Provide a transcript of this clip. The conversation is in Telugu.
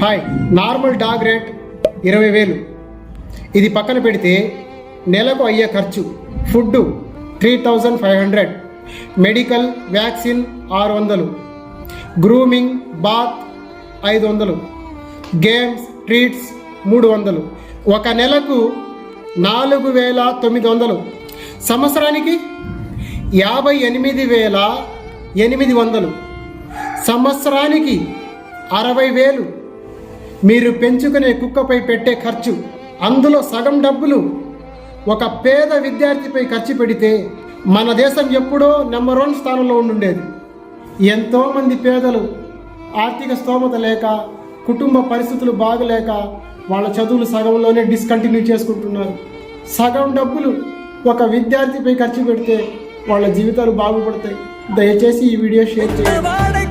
Hi, normal dog rate 20,000. ఇది పక్కన పెడితే నెలకు అయ్యే ఖర్చు food 3,500, medical vaccine 600, grooming bath 500, games treats 300. ఒక నెలకు 4,900. సంవత్సరానికి 58,800. సంవత్సరానికి 60,000 మీరు పెంచుకునే కుక్కపై పెట్టే ఖర్చు. అందులో సగం డబ్బులు ఒక పేద విద్యార్థిపై ఖర్చు పెడితే మన దేశం ఎప్పుడో నెంబర్ 1 స్థానంలో ఉండుండేది. ఎంతోమంది పేదలు ఆర్థిక స్తోమత లేక, కుటుంబ పరిస్థితులు బాగలేక వాళ్ళ చదువులు సగంలోనే డిస్కంటిన్యూ చేసుకుంటున్నారు. సగం డబ్బులు ఒక విద్యార్థిపై ఖర్చు పెడితే వాళ్ళ జీవితాలు బాగుపడతాయి. దయచేసి ఈ వీడియో షేర్ చేయండి.